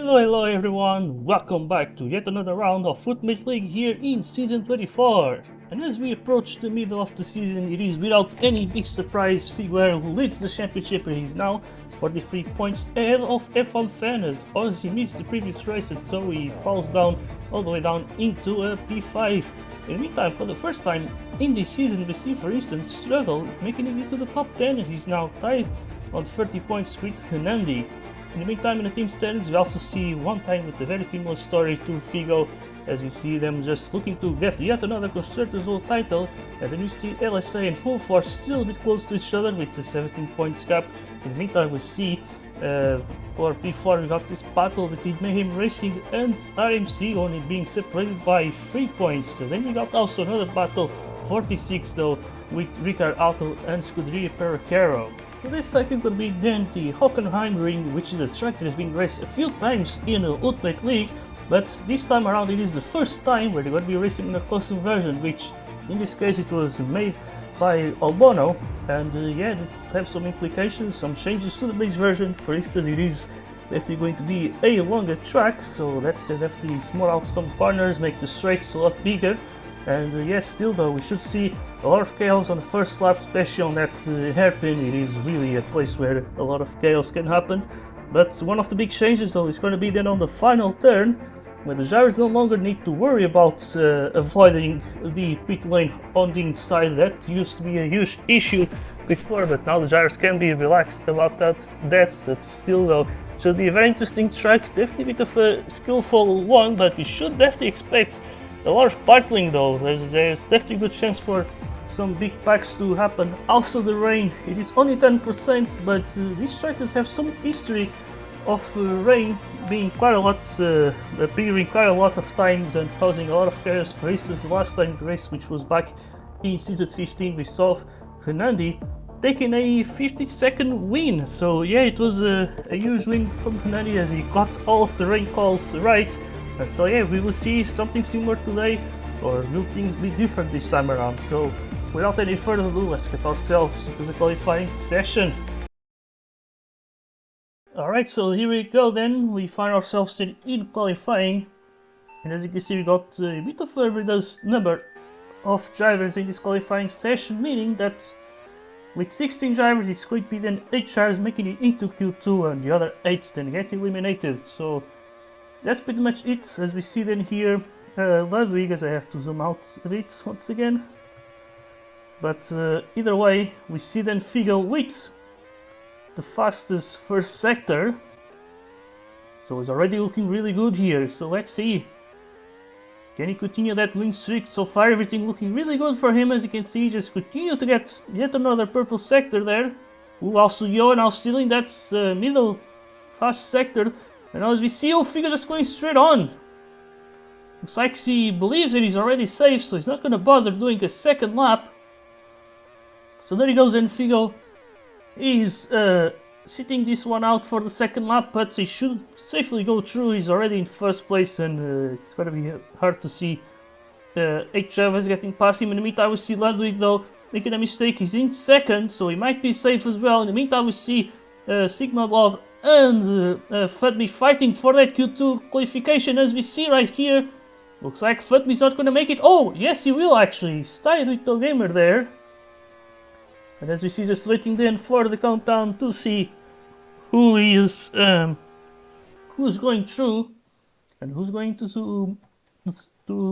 Hello everyone, welcome back to yet another round of Ultimate League here in Season 24. And as we approach the middle of the season, it is without any big surprise Figueroa who leads the championship and is now 43 points ahead of F1 Fan as Ozzy missed the previous race and so he falls down all the way down into a P5. In the meantime, for the first time in this season we see for instance Struggle making it into the top 10 as he's now tied on 30 points with Hernandi. In the meantime, in the team standings, we also see one time with a very similar story to Figo, as we see them just looking to get yet another Constructors World title, and then we see LSA and Full Force still a bit close to each other with the 17 points gap. In the meantime, we see for P4 we got this battle between Mayhem Racing and RMC only being separated by 3 points. And then we got also another battle for P6 though with Ricard Auto and Scuderia Pericaro. So this I think will be then the Hockenheim Ring, which is a track that has been raced a few times in Ultimate League, but this time around it is the first time where they're going to be racing in a custom version, which in this case it was made by Albono, and yeah, this has some implications, some changes to the base version. For instance, it is definitely going to be a longer track, so that can definitely smooth out some corners, make the straights a lot bigger. And yes, still though, we should see a lot of chaos on the first lap, especially on that hairpin. It is really a place where a lot of chaos can happen. But one of the big changes though is going to be then on the final turn, where the gyros no longer need to worry about avoiding the pit lane on the inside. That used to be a huge issue before, but now the gyros can be relaxed about that. Still though, should be a very interesting track, definitely a bit of a skillful one, but we should definitely expect a lot of battling though. There's definitely a good chance for some big packs to happen. Also the rain, it is only 10%, but these track does have some history of rain being quite a lot, appearing quite a lot of times and causing a lot of chaos. For instance, the last time race, which was back in season 15, we saw Hernandi taking a 50-second win. So yeah, it was a huge win from Hernandi as he got all of the rain calls right. And so yeah, we will see something similar today, or will things be different this time around? So without any further ado, let's get ourselves into the qualifying session. Alright, so here we go then, we find ourselves in qualifying, and as you can see we got a bit of a reduced number of drivers in this qualifying session, meaning that with 16 drivers it's going to be then 8 drivers making it into Q2 and the other 8 then get eliminated. So that's pretty much it. As we see then here, Ludwig, as I have to zoom out a bit once again. But either way, we see then Figo with the fastest first sector. So it's already looking really good here. So let's see. Can he continue that win streak? So far everything looking really good for him. As you can see, just continue to get yet another purple sector there. Ooh, also Yo now stealing that middle fast sector. And as we see, Figo just going straight on. Looks like he believes that he's already safe, so he's not going to bother doing a second lap. So there he goes, and Figo is sitting this one out for the second lap, but he should safely go through. He's already in first place, and it's going to be hard to see 8 drivers getting past him. In the meantime, we see Ludwig though making a mistake. He's in second, so he might be safe as well. In the meantime, we see Sigma Blob and Futme fighting for that Q2 qualification, as we see right here. Looks like Futme's not going to make it. Oh, yes he will actually. He's tied with No Gamer there. And as we see, just waiting then for the countdown to see who is who's going through and who's going to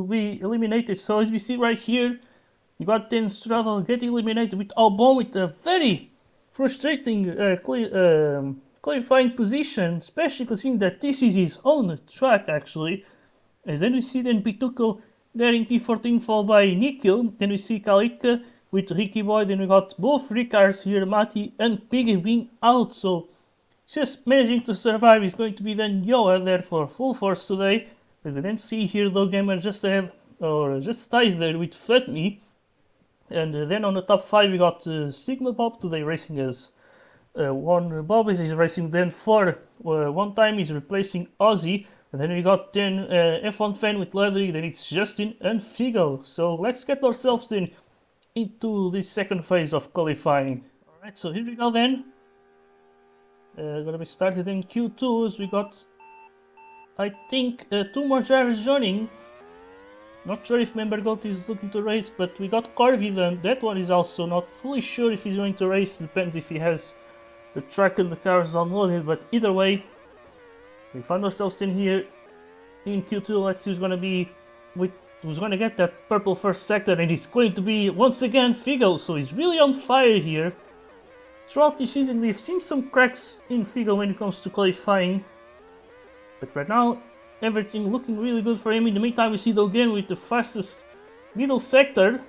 be eliminated. So as we see right here, you got then Struggle getting eliminated with Albon with a very frustrating qualifying position, especially considering that this is his own track actually. As then we see then Pituco there in P14 followed by Nikhil. Then we see Kalika with Ricky Boy. Then we got both Ricards here, Mati and Piggy being out. So just managing to survive is going to be then Yoa there for Full Force today. But we then see here though Gamer just ahead, or just tied there with Futme. And then on the top 5 we got Sigma Bob today racing as one. Bob is racing then for one time, he's replacing Ozzy. And then we got then F1 Fan with Ludwig, then it's Justin and Figo. So let's get ourselves then into the second phase of qualifying. Alright, so here we go then. Gonna be started in Q2 as we got I think 2 more drivers joining. Not sure if Member Goat is looking to race, but we got Corvid, and that one is also not fully sure if he's going to race. Depends if he has the track and the cars downloaded, but either way, we found ourselves in here in Q2. Let's see who's going to get that purple first sector, and it's going to be once again Figo. So he's really on fire here. Throughout this season, we've seen some cracks in Figo when it comes to qualifying, but right now everything looking really good for him. In the meantime, we see Dogen with the fastest middle sector.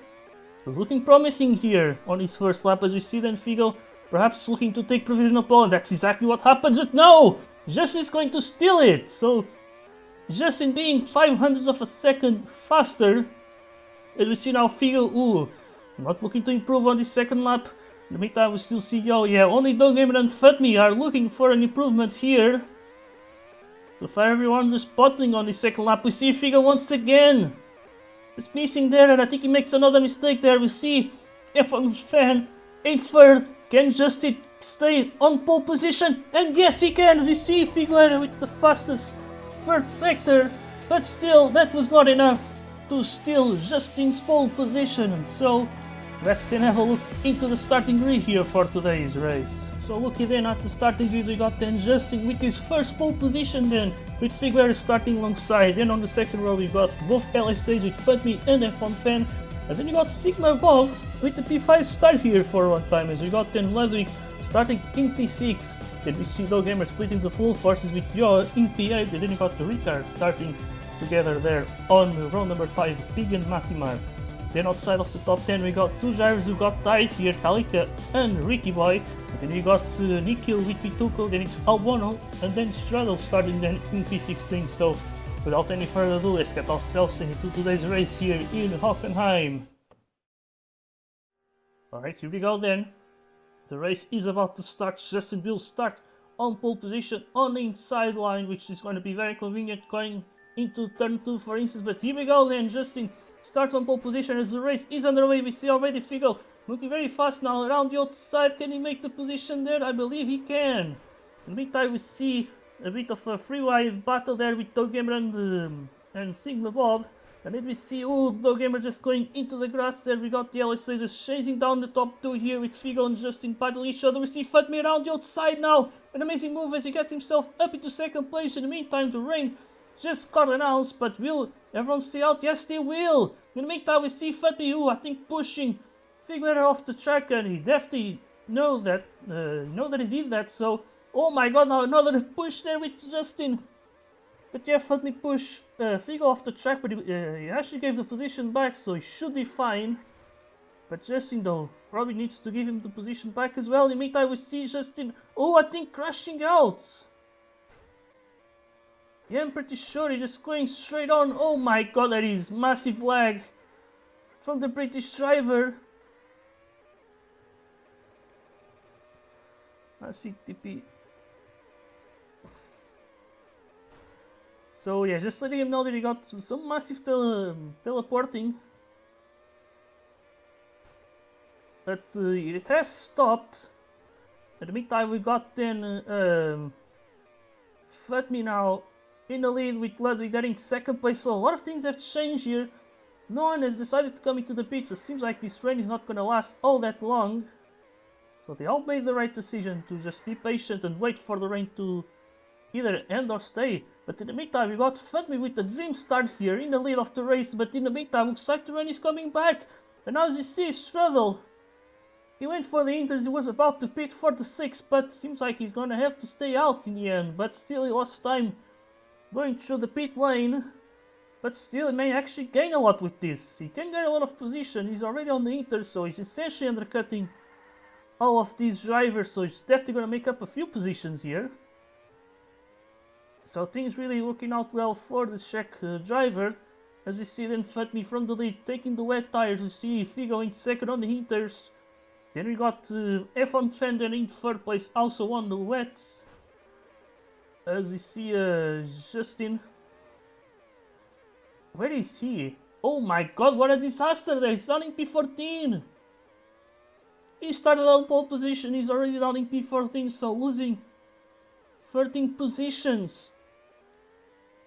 It's looking promising here on his first lap, as we see then Figo perhaps looking to take provisional pole, and that's exactly what happens. But no! Justin is going to steal it! So Justin being 500ths of a second faster, as we see now Figo, not looking to improve on this second lap. In the meantime, we still see, only Dogamer and Futme are looking for an improvement here. So far, everyone is spotting on the second lap. We see Figo once again. It's missing there, and I think he makes another mistake there. We see F1 fan in third. Can Justin stay on pole position? And yes, he can. We see Figo with the fastest third sector, but still, that was not enough to steal Justin's pole position. So let's then have a look into the starting grid here for today's race. So looking then at the starting grid, we got then Justin with his first pole position then, with Figueroa starting alongside. Then on the second row we got both LSAs with Futme and F1 Fan. And then you got Sigma Bob with the P5 start here for one time, as we got then Ludwig starting in P6. Then we see Dogamer splitting the full forces with Yo in P8. And then you got the Ricard starting together there on row number 5, Pig and Matimar. Then outside of the top 10 we got 2 drivers who got tied here, Kalika and Ricky Boy. And then we got Nikhil with Pituko, then it's Albono, and then Straddle starting then in P16. So without any further ado, let's get ourselves into today's race here in Hockenheim. Alright, here we go then. The race is about to start. Justin will start on pole position on the inside line, which is going to be very convenient going into turn 2 for instance. But here we go then, Justin starts on pole position as the race is underway. We see already Figo looking very fast now around the outside. Can he make the position there? I believe he can. In the meantime, we see a bit of a free-wide battle there with Dogamer and Sigma Bob. And then we see, Dogamer just going into the grass there. We got the LSAs just chasing down the top 2 here with Figo and Justin battling each other. We see Futme around the outside now. An amazing move as he gets himself up into second place. In the meantime, the rain just got announced, but will everyone stay out? Yes, they will. In the meantime, we see Futme, I think pushing Figueroa off the track, and he definitely know that he did that. So, oh my god, now another push there with Justin. But yeah, Futme push Figo off the track, but he actually gave the position back, so he should be fine. But Justin though probably needs to give him the position back as well. In the meantime, we see Justin, I think crashing out. Yeah, I'm pretty sure he's just going straight on. Oh my god, that is massive lag from the British driver. I see TP. So yeah, just letting him know that he got some massive teleporting. But it has stopped. In the meantime, we got then Futme now in the lead with Ludwig there in second place. So a lot of things have changed here. No one has decided to come into the pits. It seems like this rain is not going to last all that long. So they all made the right decision to just be patient and wait for the rain to either end or stay. But in the meantime, we got Futme with the dream start here in the lead of the race. But in the meantime, looks like the rain is coming back. And as you see, Straddle, he went for the inters. He was about to pit for the 6th, but seems like he's going to have to stay out in the end. But still, he lost time going through the pit lane. But still, he may actually gain a lot with this. He can get a lot of position. He's already on the inter, so he's essentially undercutting all of these drivers. So he's definitely going to make up a few positions here. So things really working out well for the Czech driver. As we see then Futme from the lead taking the wet tires. We see Figo in second on the inters. Then we got F1 Fender in third place, also on the wets. As we see Justin. Where is he? Oh my god, what a disaster there. He's down in P14. He started on pole position. He's already down in P14, so losing 13 positions.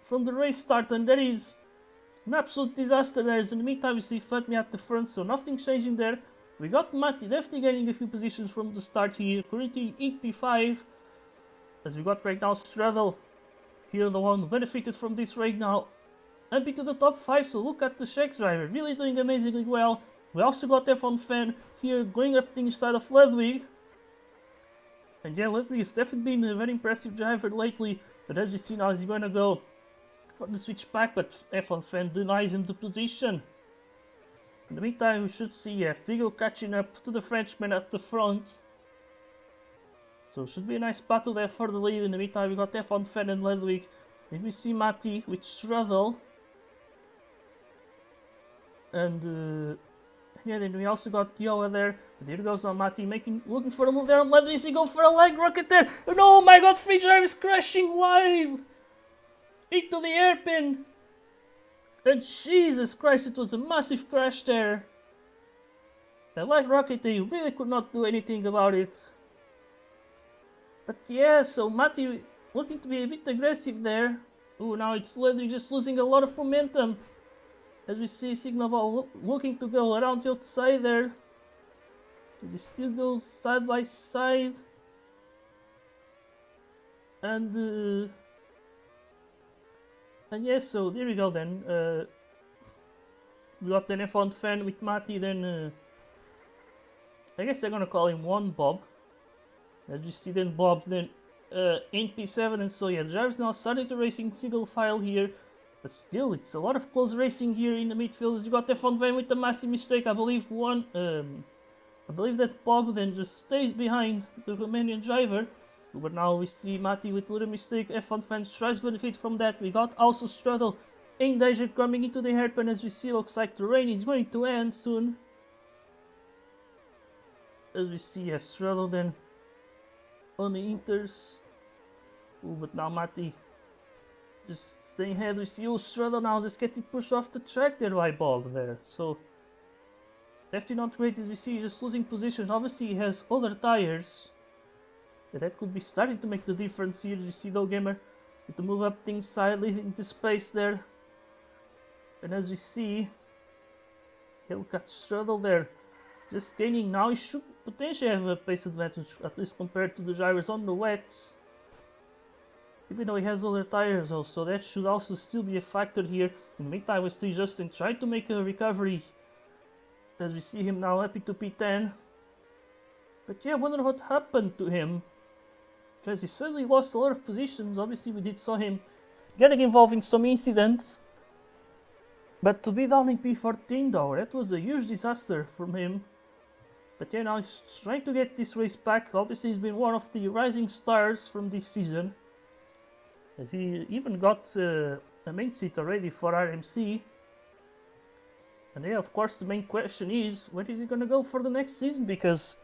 from the race start, and that is an absolute disaster there. In the meantime, we see Fatmi at the front, so nothing changing there. We got Matti definitely gaining a few positions from the start here, currently EP5, as we got right now Straddle here, the one who benefited from this right now, and be to the top 5, so look at the Czech driver, really doing amazingly well. We also got F1 Fan here going up the inside of Ludwig. And yeah, Ludwig has definitely been a very impressive driver lately, but as you see now, he's gonna go for the switch back, but F1 Fan denies him the position. In the meantime, we should see Figo catching up to the Frenchman at the front. So should be a nice battle there for the lead. In the meantime, we got F1 Fan and Ludwig. Then we see Matti with Straddle. And yeah, then we also got Yoa there. But here goes now Matti looking for a move there on Ludwig. He goes for a leg rocket there. And oh my god, free drive is crashing wide into the hairpin. And Jesus Christ, it was a massive crash there. The leg rocket, they really could not do anything about it. But yeah, so Matti looking to be a bit aggressive there. Oh, now it's Ludwig just losing a lot of momentum. As we see Signal Ball looking to go around the outside there. He still goes side by side. And yes, so there we go then. We got an F1 Fan with Matti, then I guess they're gonna call him one Bob. As you see then Bob, then in P7, and so yeah, the drivers now started to racing single file here. But still, it's a lot of close racing here in the midfield. You got F1 Fan with a massive mistake. I believe that Bob then just stays behind the Romanian driver. But now we see Matti with a little mistake. F1 Fan tries to benefit from that. We got also Straddle in danger coming into the hairpin. As we see, looks like the rain is going to end soon. As we see Straddle then on the Inters. Ooh, but now Matti just staying ahead. We see Straddle now just getting pushed off the track there by Bob there. So definitely not great, as we see just losing positions. Obviously he has other tires. That could be starting to make the difference here. You see though Gamer with the move up things side, leaving the space there. And as we see, he'll catch Straddle there. Just gaining now, he should potentially have a pace advantage, at least compared to the drivers on the wets. Even though he has other tires also, that should also still be a factor here. In the meantime, we see Justin trying to make a recovery. As we see him now happy to P10. But yeah, I wonder what happened to him. Because he certainly lost a lot of positions. Obviously we did saw him getting involved in some incidents. But to be down in P14 though, that was a huge disaster from him. But yeah, now he's trying to get this race back. Obviously he's been one of the rising stars from this season. As he even got a main seat already for RMC. And yeah, of course the main question is, where is he gonna go for the next season? Because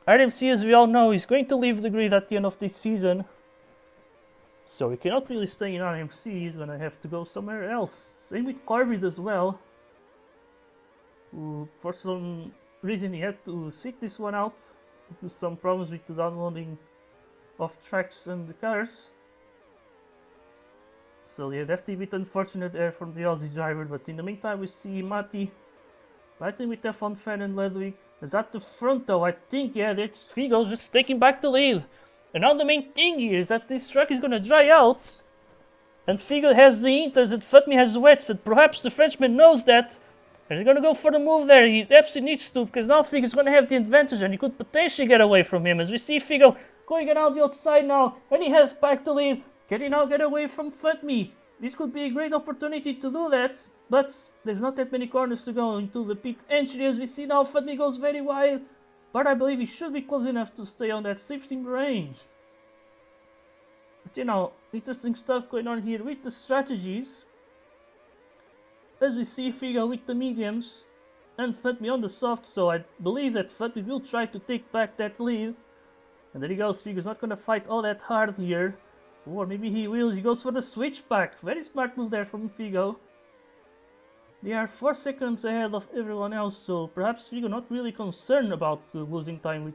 RMC, as we all know, is going to leave the grid at the end of this season. So he cannot really stay in RMC, he's gonna have to go somewhere else. Same with Corvid as well. Who, for some reason he had to sit this one out due to some problems with the downloading of tracks and the cars. So yeah, definitely a bit unfortunate there from the Aussie driver, but in the meantime we see Matti fighting with F1 Fan and Ludwig. Is at the front though, I think, yeah, that's Figo just taking back the lead. And now the main thing here is that this track is gonna dry out. And Figo has the Inters and Fatmi has the wets, and perhaps the Frenchman knows that. And he's gonna go for the move there, he absolutely needs to, because now Figo's gonna have the advantage and he could potentially get away from him. As we see Figo going around the outside now, and he has back the lead. Can he now get away from Fatmi? This could be a great opportunity to do that, but there's not that many corners to go into the pit entry. As we see now, Fatmi goes very wide, but I believe he should be close enough to stay on that slipstream range. But you know, interesting stuff going on here with the strategies. As we see Figo with the mediums and Fatmi on the soft, so I believe that Fatmi will try to take back that lead. And there he goes, Figo's not going to fight all that hard here. Or maybe he will, he goes for the switchback. Very smart move there from Figo. They are 4 seconds ahead of everyone else, so perhaps Figo not really concerned about losing time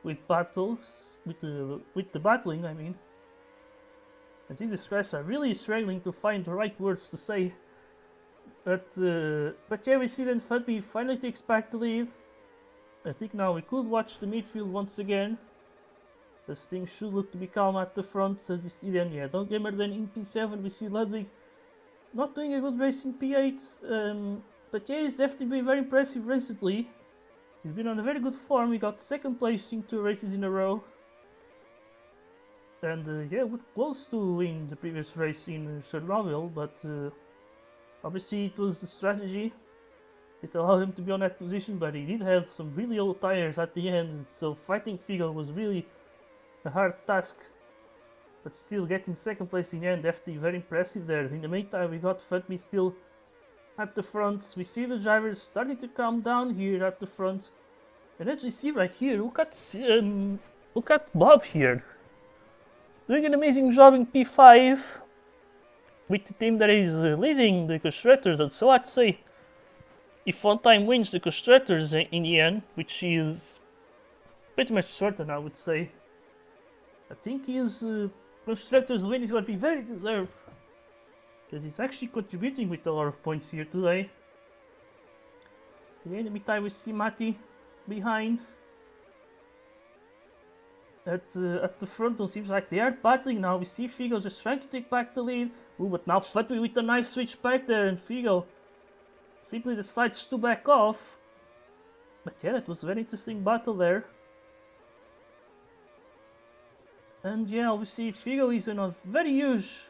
with battles, with the battling, I mean. And Jesus Christ, I'm really struggling to find the right words to say. But yeah, we see then Fatby finally takes back the lead. I think now we could watch the midfield once again. As things should look to be calm at the front, as we see then, yeah, Don't Gamer then in P7, we see Ludwig not doing a good race in P8, but yeah, he's definitely been very impressive recently. He's been on a very good form. He got second place in 2 races in a row. And yeah, we're close to win the previous race in Chernobyl, but obviously it was the strategy. It allowed him to be on that position, but he did have some really old tires at the end, so fighting Figo was really a hard task. But still getting second place in the end, definitely very impressive there. In the meantime, we got Fatmi still at the front. We see the drivers starting to calm down here at the front. And actually see right here, look at Bob here. Doing an amazing job in P5 with the team that is leading the constructors. And so I'd say if One Time wins the constructors in the end, which is pretty much certain, I would say, I think his constructors win is going to be very deserved, because he's actually contributing with a lot of points here today. In the meantime, we see Matti behind. At the front, it seems like they are battling now. We see Figo just trying to take back the lead. Ooh, but now Fatmi with a nice switch back there, and Figo simply decides to back off. But yeah, that was a very interesting battle there. And yeah, obviously Figo is in a very huge...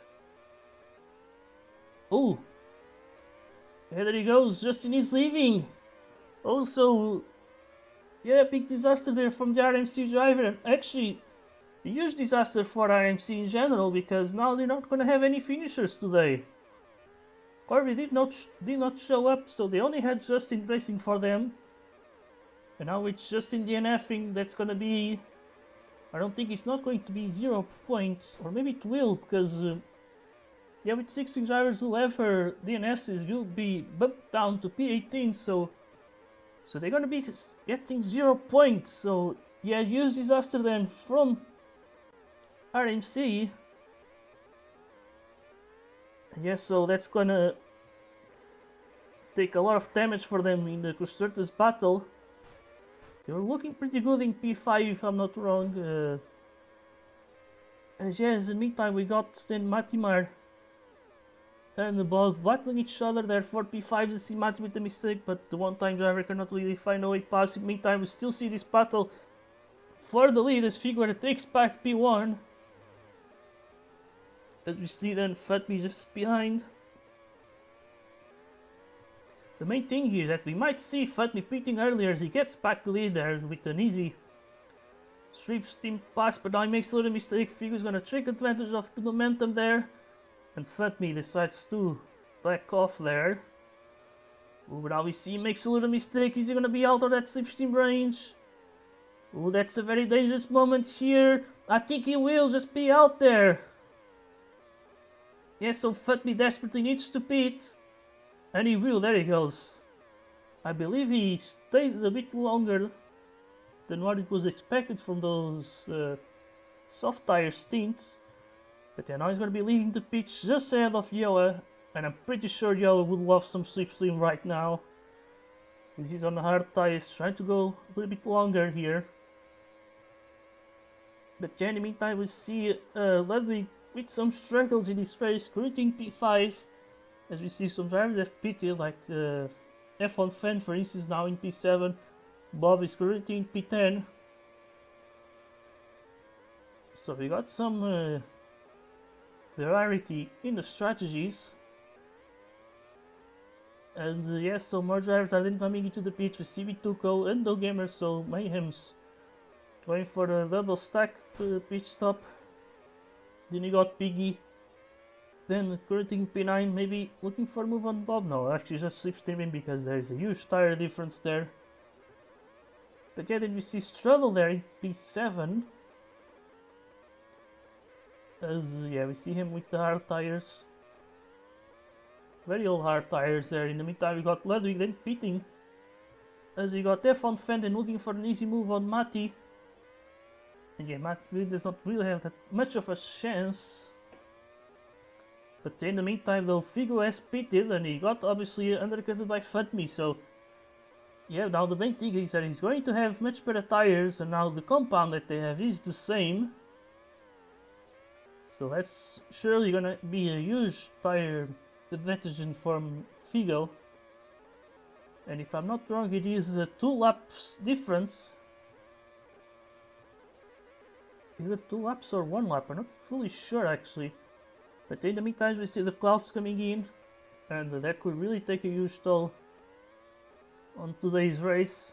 Oh! Yeah, there he goes, Justin is leaving! Also, yeah, big disaster there from the RMC driver, and actually a huge disaster for RMC in general, because now they're not going to have any finishers today. Corby did not show up, so they only had Justin racing for them. And now with Justin DNFing, that's going to be... I don't think it's not going to be 0 points, or maybe it will, because yeah, with 16 drivers who have her DNSs will be bumped down to P18, so they're gonna be getting 0 points. So yeah, huge disaster then from RMC. Yeah, so that's gonna take a lot of damage for them in the constructors battle. They were looking pretty good in P5 if I'm not wrong. And yeah, in the meantime we got then Matimar and the ball battling each other there for P5s. I see Mati with the mistake, but the one-time driver cannot really find a way past. In the meantime, we still see this battle for the lead as Figueroa takes back P1. As we see then Fatmi just behind. The main thing here is that we might see Fatmi pitting earlier as he gets back the lead there with an easy strip steam pass, but now he makes a little mistake. Figueroa's gonna take advantage of the momentum there. And Fatmi decides to back off there. Ooh, but now we see he makes a little mistake. Is he gonna be out of that slipstream range? Ooh, that's a very dangerous moment here. I think he will just be out there. Yeah, so Fatmi desperately needs to pit. And he will, there he goes. I believe he stayed a bit longer than what it was expected from those soft tire stints. But yeah, now he's going to be leaving the pitch just ahead of Yoa. And I'm pretty sure Yoa would love some slipstream right now. He's on the hard tires, trying to go a little bit longer here. But yeah, in the meantime we see Ludwig with some struggles in this race, currently in P5. As we see some drivers have pitted, like F1 Fan for instance now in P7. Bob is currently in P10. So we got some variety in the strategies. And yes, so more drivers are then coming into the pitch with CV2Co and No Gamer, so Mayhem's going for the double stack pitch stop. Then you got Piggy. Then currently in P9, maybe looking for a move on Bob. No, actually just slipstreaming because there's a huge tire difference there. But yeah, then we see Struggle there in P7. As yeah, we see him with the hard tires. Very old hard tires there. In the meantime, we got Ludwig then pitting. As we got F1 Fan and looking for an easy move on Matti. And yeah, Matti really does not really have that much of a chance. But in the meantime though, Figo has pitted and he got obviously undercutted by Fatmi, so yeah, now the main thing is that he's going to have much better tires, and now the compound that they have is the same. So that's surely gonna be a huge tire advantage from Figo. And if I'm not wrong, it is a 2 laps difference. Either 2 laps or 1 lap, I'm not fully sure actually. But in the meantime we see the clouds coming in, and that could really take a huge toll on today's race.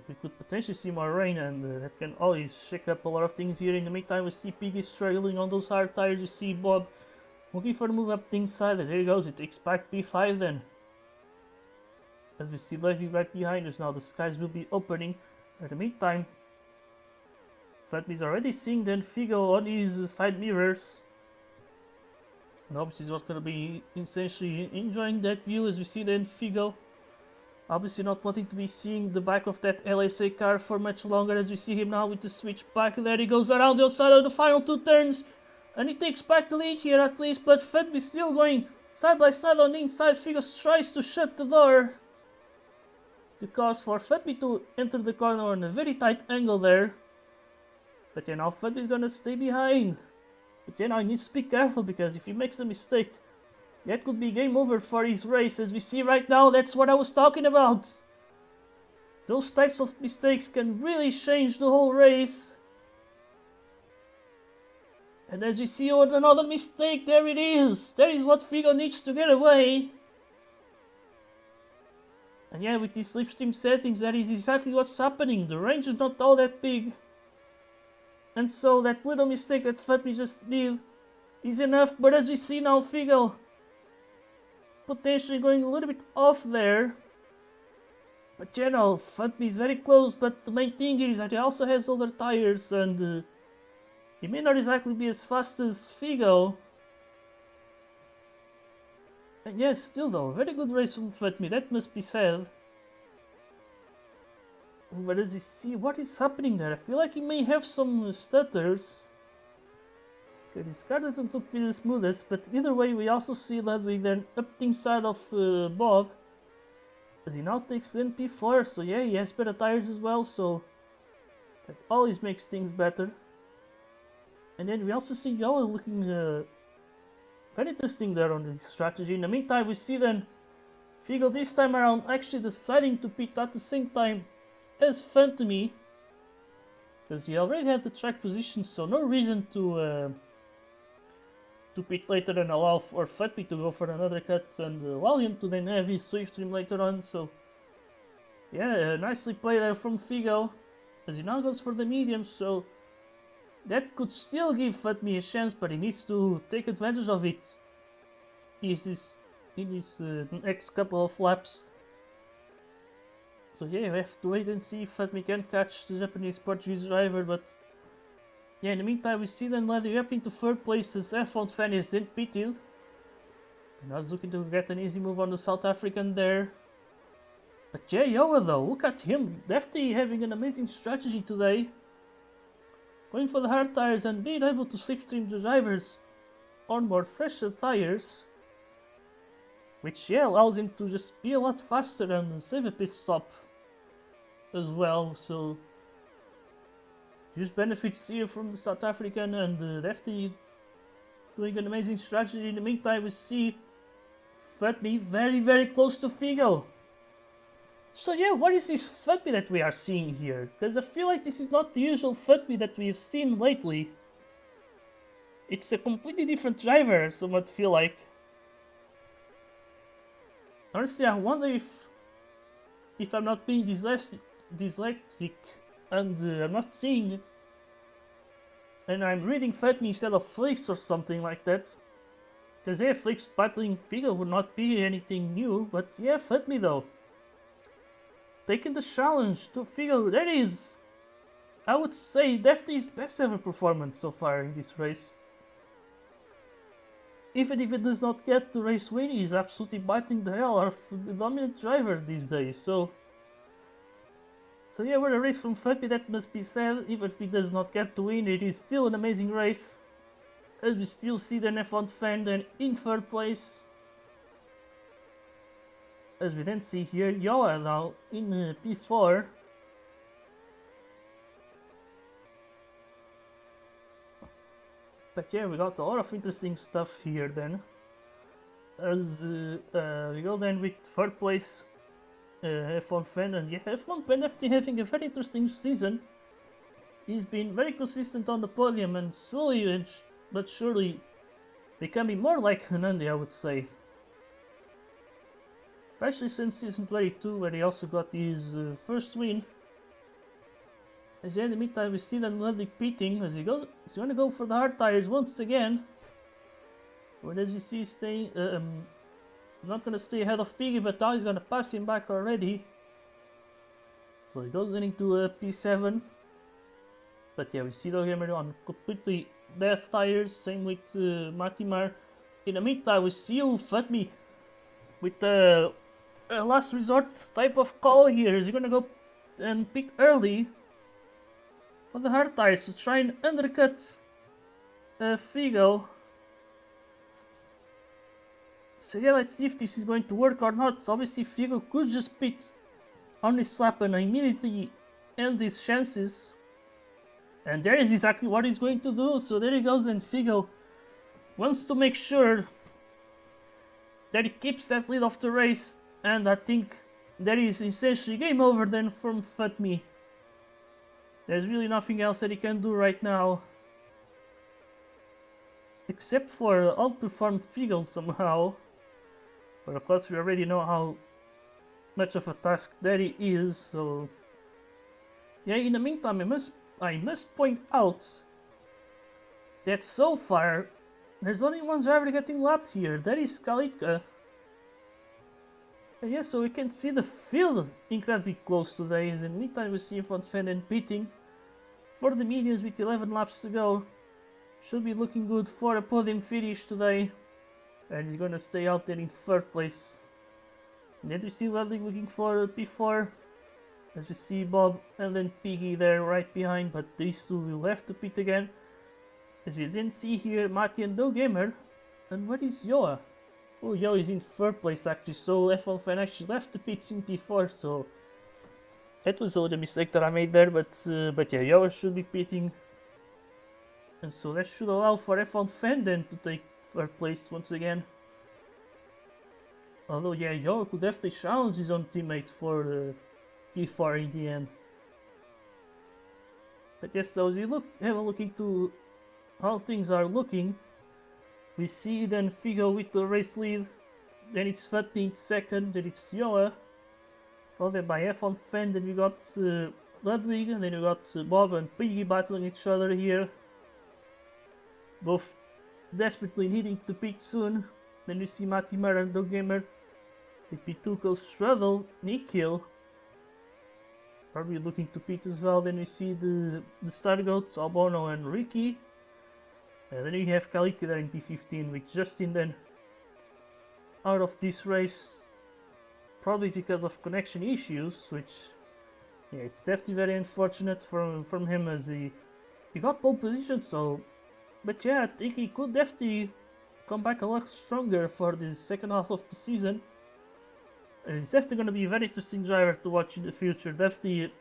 We could potentially see more rain, and that can always shake up a lot of things here. In the meantime we see Piggy struggling on those hard tires. You see Bob looking for the move up the inside, and there he goes. It takes back P5 then. As we see Levy right behind us now, the skies will be opening. In the meantime, Fatmi's already seeing then Figo on his side mirrors. And obviously he's not going to be essentially enjoying that view, as we see then Figo obviously not wanting to be seeing the back of that LSA car for much longer, as we see him now with the switch back. There he goes around the outside of the final 2 turns, and he takes back the lead here at least, but Fatmi's still going side by side on the inside. Figo tries to shut the door to cause for Fatmi to enter the corner on a very tight angle there. But now Fatmi's gonna stay behind. But now he needs to be careful, because if he makes a mistake, that could be game over for his race. As we see right now, that's what I was talking about. Those types of mistakes can really change the whole race. And as we see another mistake, there it is. That is what Figo needs to get away. And yeah, with these slipstream settings, that is exactly what's happening. The range is not all that big. And so that little mistake that Fatmi just did is enough. But as we see now, Figo potentially going a little bit off there. But you know, Fatmi is very close. But the main thing is that he also has older tires, and he may not exactly be as fast as Figo. And yes, still though, very good race from Fatmi, that must be said. But as you see, what is happening there? I feel like he may have some stutters. Okay, this car doesn't look really the smoothest, but either way we also see Ludwig then up the inside of Bob. As he now takes in P4, so yeah, he has better tires as well, so that always makes things better. And then we also see Yoa looking very interesting there on the strategy. In the meantime, we see then Figo this time around actually deciding to pit at the same time as Phantomy, because he already had the track position, so no reason to pit later and allow for Fatmi to go for another cut and allow him to then have his swift stream later on. So yeah, nicely played there from Figo, as he now goes for the medium, so that could still give Fatmi a chance, but he needs to take advantage of it in his next couple of laps. So yeah, we have to wait and see if Fatmi can catch the Japanese-Portuguese driver, but yeah, in the meantime we see then Lady up into 3rd place as F1 fan is then pitted. And I was looking to get an easy move on the South African there. But yeah, Yoa though, look at him, definitely having an amazing strategy today. Going for the hard tires and being able to slipstream the drivers on more fresher tires, which yeah, allows him to just be a lot faster and save a pit stop as well. So huge benefits here from the South African, and definitely doing an amazing strategy. In the meantime, we see Fatmi very close to Figo. So yeah, what is this Fatmi that we are seeing here? Because I feel like this is not the usual Fatmi that we have seen lately. It's a completely different driver, I somewhat feel like. Honestly, I wonder if I'm not being dyslexic and I'm not seeing, and I'm reading Fatmi instead of Flix or something like that. Because yeah, Flix battling Figo would not be anything new, but yeah, Fatmi though, taking the challenge to Figo, that is, I would say, definitely his best ever performance so far in this race. Even if it does not get the race win, he's absolutely biting the hell out of the dominant driver these days. So yeah, what a race from Fatmi, that must be said. Even if he does not get the win, it is still an amazing race. as we still see the F1 fan then in third place. As we then see here, Yoa now in P4. But yeah, we got a lot of interesting stuff here then. As we go then with third place, F1 fan, and yeah, F1 fan after having a very interesting season. He's been very consistent on the podium and slowly but surely becoming more like Hernandi, I would say. Especially since season 22, where he also got his first win. As in the meantime, we see that Ludwig pitting as he's gonna go for the hard tires once again. But as you see, staying not gonna stay ahead of Piggy, but now he's gonna pass him back already. So he goes into P7. But yeah, we see Dogemer on completely death tires. Same with Matimar. In the meantime, we see Fatmi with the last resort type of call here. Is he gonna go and pit early on the hard tires to try and undercut Figo? So yeah, let's see if this is going to work or not. Obviously, Figo could just pit on this lap and immediately end his chances. And there is exactly what he's going to do. So there he goes, and Figo wants to make sure that he keeps that lead of the race. And I think that is essentially game over then from Fatmi. There's really nothing else that he can do right now. Except for outperform Figo somehow. But of course we already know how much of a task that he is, so... Yeah, in the meantime I must point out that so far there's only one driver getting lapped here, that is Kalika. And yeah, so we can see the field incredibly close today, as in the meantime we see Van Venden pitting for the mediums with 11 laps to go. Should be looking good for a podium finish today. And he's gonna stay out there in third place. And then we see Ludwig looking for P4. As we see Bob and then Piggy there right behind, but these two will have to pit again. As we then see here Mati and Bill Gamer. And where is Yoa? Oh, Yoa is in third place actually, so F1 fan actually left the pits in P4, so that was a little mistake that I made there, but yeah, Yoa should be pitting. And so that should allow for F1 fan then to take third place once again. Although yeah, Yoa could definitely challenge his own teammate for P4 in the end. But yes, so as you have a look into how things are looking, we see then Figo with the race lead, then it's Fatmi in second, then it's Yoa, followed by F1 fan, then we got Ludwig, and then we got Bob and Piggy battling each other here. Both desperately needing to pit soon. Then you see Matimar and Dogamer, the Pituco struggle, Nikhil probably looking to pit as well. Then we see the Stargoats, Albono and Ricky. And then you have Kalika there in P15 with Justin then out of this race, probably because of connection issues, which yeah, it's definitely very unfortunate from him, as he got pole position. So, but yeah, I think he could definitely come back a lot stronger for the second half of the season. And he's definitely going to be a very interesting driver to watch in the future. Definitely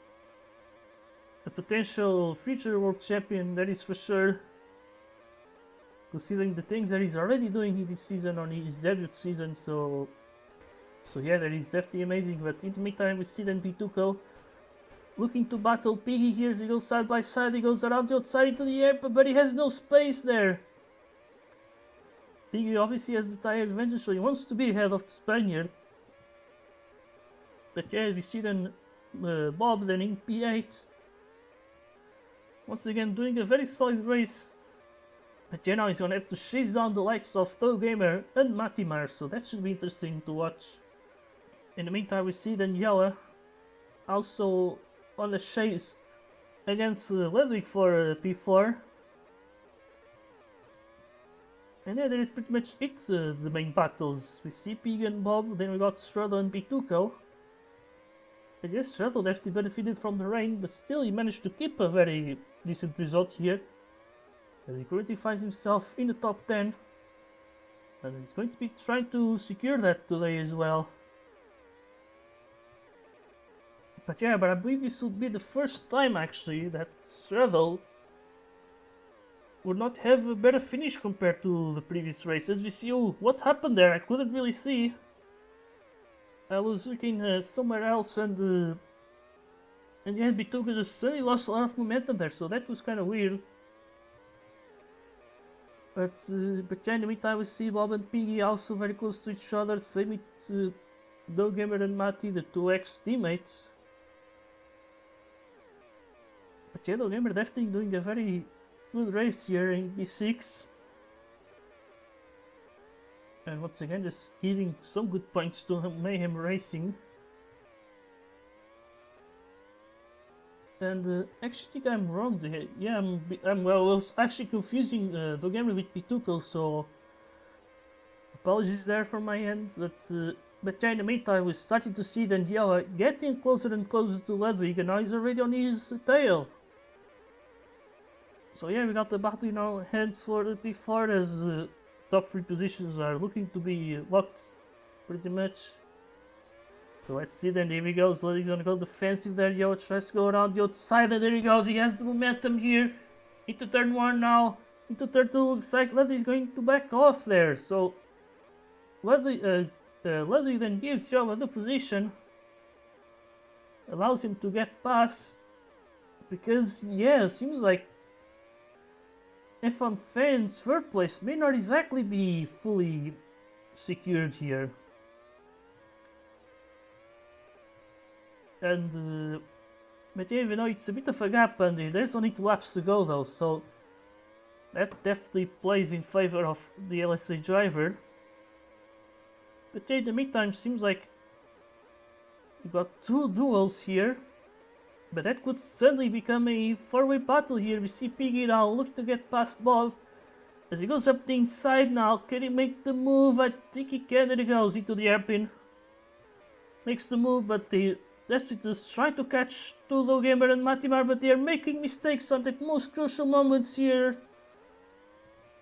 a potential future world champion, that is for sure. Considering the things that he's already doing in this season on his debut season, so yeah, that is definitely amazing. But in the meantime, we see then Pituco looking to battle Piggy here. As he goes side by side, he goes around the outside into the air, but he has no space there. Piggy obviously has the tire advantage, so he wants to be ahead of the Spaniard. But yeah, we see then Bob then in P8. Once again doing a very solid race. But yeah, now he's gonna have to chase down the likes of Toe Gamer and Matimar, so that should be interesting to watch. In the meantime, we see then Yoa also on the chase against Ludwig for P4. And yeah, that is pretty much it, the main battles. We see Pig and Bob, then we got Strudel and Pituco. And yes, Strudel definitely benefited from the rain, but still he managed to keep a very decent result here. as he currently finds himself in the top 10, and he's going to be trying to secure that today as well. But yeah, but I believe this would be the first time actually that Straddle would not have a better finish compared to the previous race. As we see, oh, what happened there? I couldn't really see. I was looking somewhere else, and yeah, Bituka just suddenly lost a lot of momentum there, so that was kind of weird. But yeah, in the meantime, we see Bob and Piggy also very close to each other. Same with Gamer and Mati, the two ex-teammates. But yeah, Gamer definitely doing a very good race here in B6. And once again, just giving some good points to Mayhem Racing. And actually, I think I'm wrong there. Yeah, well, I was actually confusing the gamer with Pituco, so apologies there from my end. But yeah, in the meantime, we started to see Daniela getting closer and closer to Ludwig, and now he's already on his tail. So yeah, we got the battle in our hands for the P4, as top 3 positions are looking to be locked pretty much. So let's see then, here he goes, Ludwig's gonna go defensive there, Yo tries to go around the outside, and there he goes, he has the momentum here, into turn 1 now, into turn 2, looks like Ludwig's going to back off there, so Ludwig then gives Yo the position, allows him to get past, because yeah, it seems like F1 fans' third place may not exactly be fully secured here. And but yeah, even though it's a bit of a gap, and there's only 2 laps to go though, so that definitely plays in favor of the LSA driver. But yeah, in the meantime, seems like we got 2 duels here, but that could suddenly become a 4-way battle here. We see Piggy now looking to get past Bob as he goes up the inside now. Can he make the move? I think he can. There he goes into the hairpin. Makes the move, but that's just trying to catch Tudo Gamer and Matimar, but they are making mistakes on the most crucial moments here.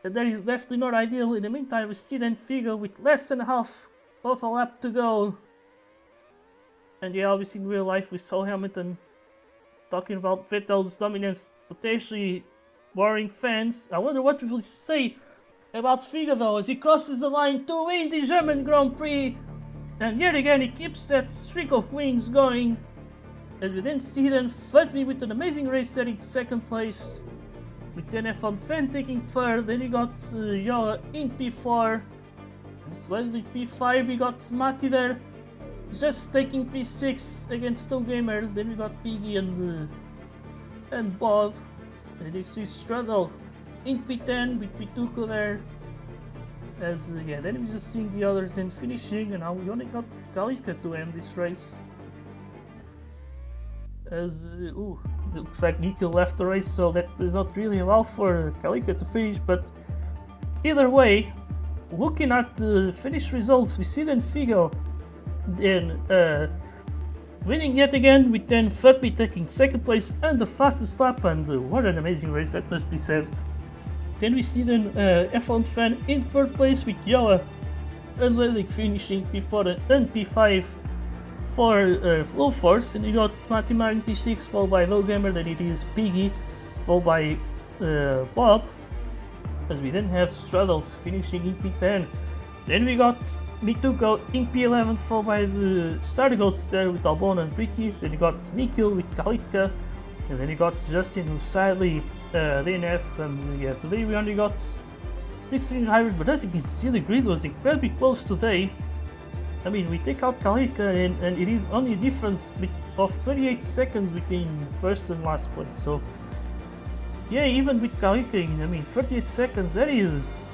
And that is definitely not ideal. In the meantime, we see then Figo with less than half of a lap to go. And yeah, obviously in real life we saw Hamilton talking about Vettel's dominance, potentially worrying fans. I wonder what we will say about Figo though, as he crosses the line to win the German Grand Prix. And yet again, he keeps that streak of wins going. As we then see then Fatmi with an amazing race there in 2nd place. With then F1 Fan taking 3rd. Then we got Yola in P4. And slightly P5, we got Mati there, just taking P6 against Stone Gamer. Then we got Piggy and Bob. And this is Straddle in P10 with Pituco there. As yeah, then we just seeing the others and finishing, and now we only got Kalika to end this race. As ooh, looks like Nico left the race, so that does not really allow for Kalika to finish. But either way, looking at the finish results, we see then Figo then winning yet again, with then Futby taking 2nd place and the fastest lap, and what an amazing race that must be said. Then we see then F1 Fan in 3rd place with Yoa and Ludwig finishing P4 and P5 for Full Force, and you got Matimar in P6 followed by Low Gamer, then it is Piggy followed by Bob, as we then have Straddles finishing in P10. Then we got Mituko in P11 followed by the Stargoats there with Albon and Ricky. Then you got Nikhil with Kalika, and then you got Justin who sadly DNF, and yeah, today we only got 16 drivers, but as you can see the grid was incredibly close today. I mean, we take out Kalika and it is only a difference of 28 seconds between first and last place, so yeah, even with Kalika, I mean 38 seconds, that is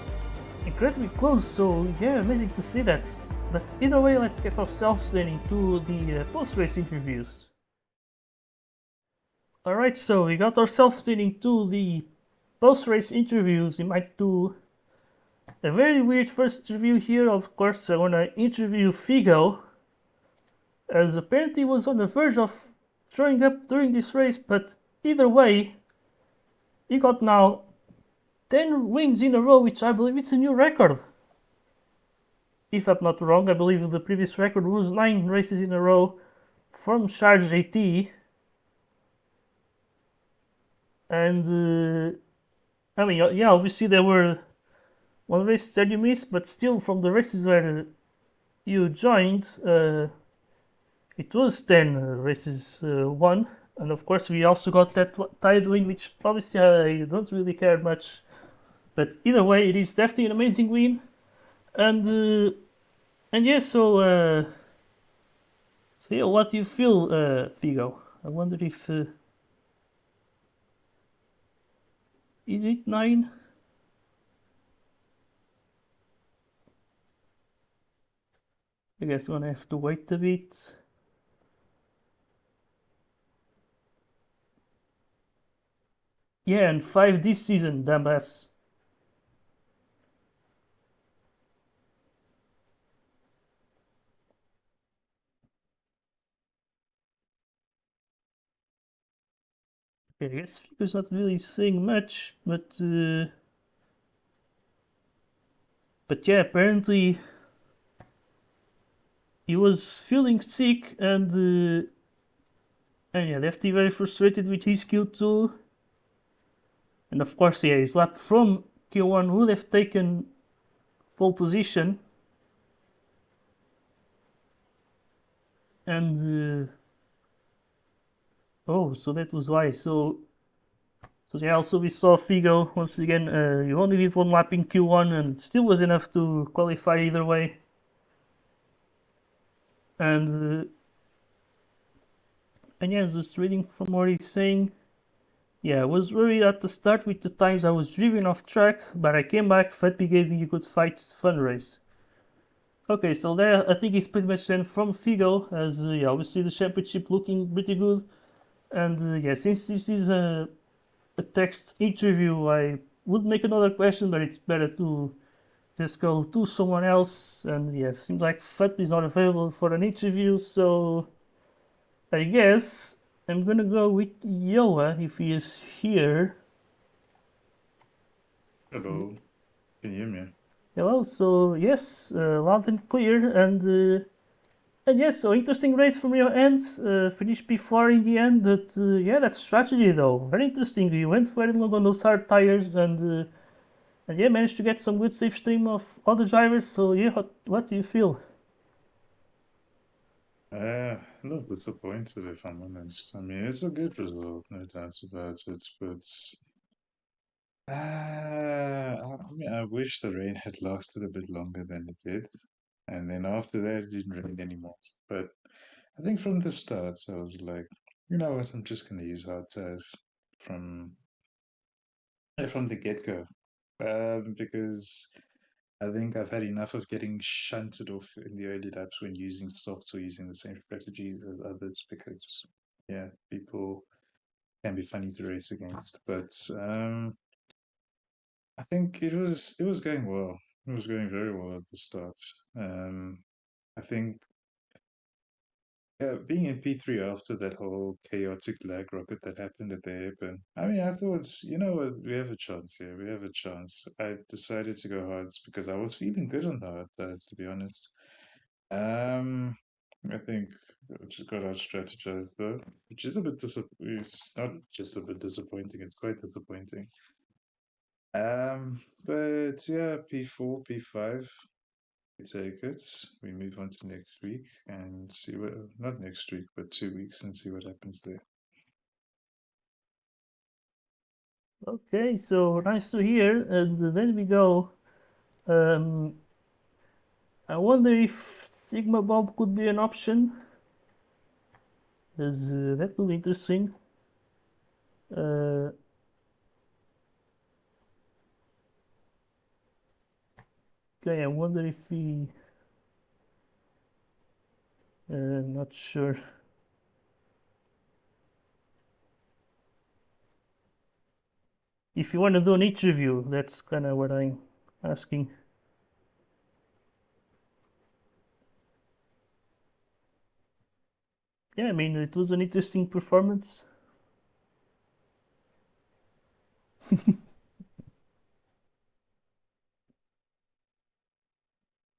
incredibly close, so yeah, amazing to see that. But either way, let's get ourselves then into the post-race interviews. Alright, so we got ourselves into the post-race interviews. We might do a very weird first interview here. Of course, I want to interview Figo, as apparently he was on the verge of throwing up during this race, but either way, he got now 10 wins in a row, which I believe it's a new record. If I'm not wrong, I believe the previous record was 9 races in a row from Charge AT. And I mean, yeah, obviously there were one race that you missed, but still from the races where you joined, it was 10 races won. And of course, we also got that title win, which obviously I don't really care much. But either way, it is definitely an amazing win. And yeah, so yeah, what do you feel, Figo? I wonder if is it 9? I guess I'm gonna have to wait a bit. Yeah, and 5 this season, dumbass. Okay, I guess Figo's not really saying much, but yeah, apparently he was feeling sick and yeah, left very frustrated with his Q2. And of course, yeah, his lap from Q1 would have taken pole position. And oh, so that was why. So yeah, also we saw Figo once again. He only did one lap in Q1 and still was enough to qualify either way. And and yeah, just reading from what he's saying. Yeah, I was worried at the start with the times I was driven off track, but I came back. Fatby gave me a good fight, fun race. Okay, so there I think it's pretty much then from Figo, as yeah, obviously the championship looking pretty good. And yeah, since this is a text interview, I would make another question, but it's better to just go to someone else. And yeah, it seems like Fatby is not available for an interview, so I guess I'm gonna go with Yoa if he is here. Hello, can you hear me? Yeah, well, so yes, loud and clear, and yes, so interesting race from your end. Finished before in the end, but yeah, that strategy though, very interesting. You went very long on those hard tires, and yeah, managed to get some good safe stream of other drivers. So yeah, what do you feel? A little disappointed if I'm honest. I mean, it's a good result, no doubt about it, but I mean, I wish the rain had lasted a bit longer than it did. And then after that, it didn't rain anymore. But I think from the start, I was like, you know what, I'm just going to use hard tires from from the get-go. Because I think I've had enough of getting shunted off in the early laps when using softs or using the same strategy as others because, yeah, people can be funny to race against. But I think it was going well. It was going very well at the start. I think yeah, being in P3 after that whole chaotic lag rocket that happened at the airburn, I mean, I thought, you know what, we have a chance here. We have a chance. I decided to go hards because I was feeling good on the hard sides, to be honest. Um, I think we just got out strategized though, which is a bit it's not just a bit disappointing, it's quite disappointing. But yeah, P4, P5, we take it. We move on to next week and see what, not next week, but 2 weeks and see what happens there. Okay, so nice to hear. And then we go. Um, I wonder if Sigma Bomb could be an option. As that will be interesting. Uh, okay, I wonder if he. Not sure. If you want to do an interview, that's kind of what I'm asking. Yeah, I mean, it was an interesting performance.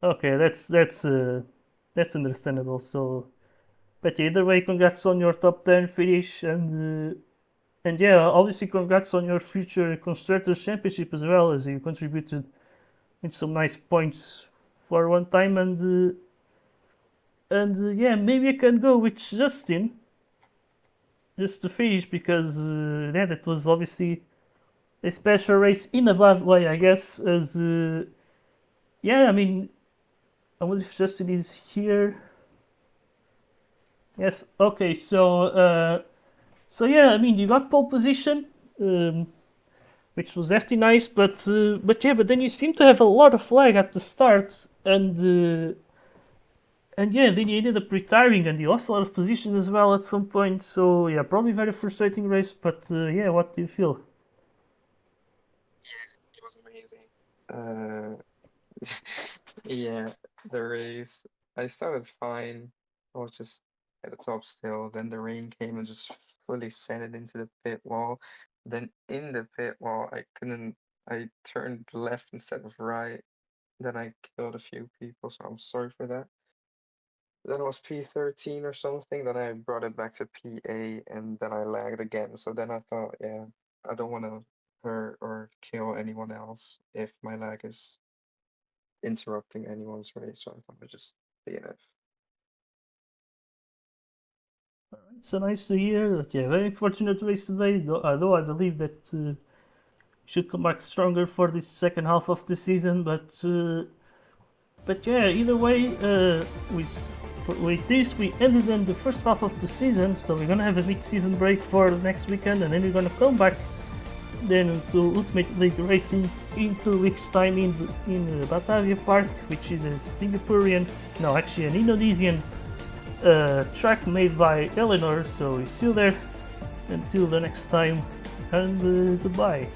Okay, that's understandable. So, but either way, congrats on your top 10 finish, and yeah, obviously congrats on your future constructors championship as well, as you contributed with some nice points for one time, and yeah, maybe I can go with Justin just to finish because yeah, that was obviously a special race in a bad way, I guess. As yeah, I mean, I wonder if Justin is here. Yes. Okay. So yeah, I mean, you got pole position, um, which was hefty nice, but yeah, but then you seem to have a lot of lag at the start, and yeah, then you ended up retiring, and you lost a lot of position as well at some point. So yeah, probably very frustrating race. But yeah, what do you feel? It was amazing. Uh, yeah, the race. I started fine. I was just at the top still. Then the rain came and just fully sent it into the pit wall. Then in the pit wall, I couldn't. I turned left instead of right. Then I killed a few people, so I'm sorry for that. Then it was P13 or something. Then I brought it back to PA, and then I lagged again. So then I thought, yeah, I don't want to hurt or kill anyone else if my lag is interrupting anyone's race. So I thought I'd just DNF. So nice to hear that. Yeah, very fortunate race today. Though I believe that should come back stronger for this second half of the season, but yeah, either way, with this we ended in the first half of the season, so we're gonna have a mid-season break for next weekend, and then we're gonna come back then to Ultimate League Racing in 2 weeks' time in Batavia Park, which is a Singaporean, no, actually an Indonesian track made by Eleanor. So we see you there until the next time, and goodbye.